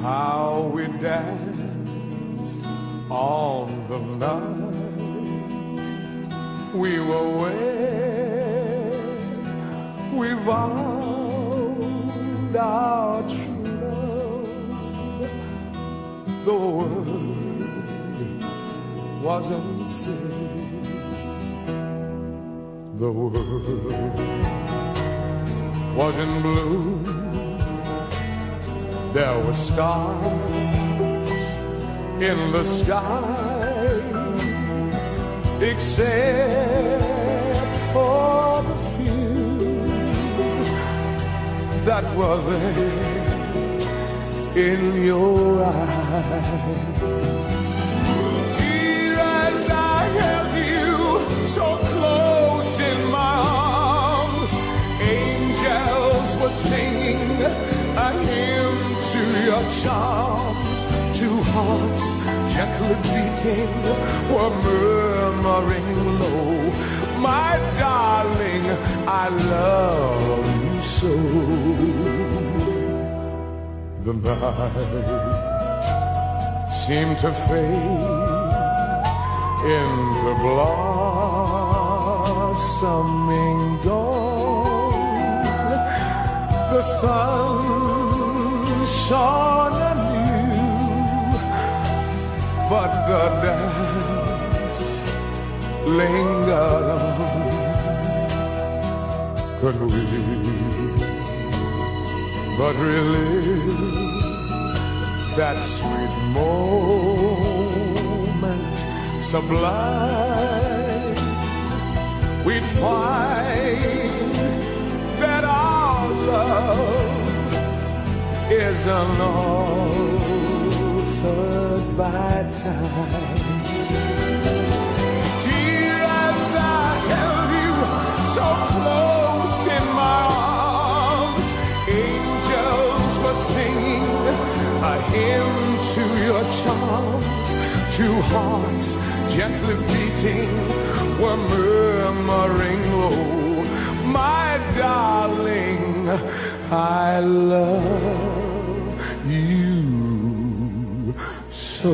how we danced on the night we were wed. We vowed our true love. The word wasn't said. The world was in blue. There were stars in the sky, except for the few that were there in your eyes. Dear, as I held you so close in my arms, angels were singing a hymn to your charms. Two hearts gently beating were murmuring low, my darling, I love you so. The night seemed to fade into blossoming dawn. The sun shone anew, but the dance lingered on. Could we but relive that sweet moment sublime, we'd find that our love is unaltered by time. Dear, as I held you so close in my arms, angels were singing a hymn to your charms. Two hearts gently beating were murmuring low, my darling, I love you so.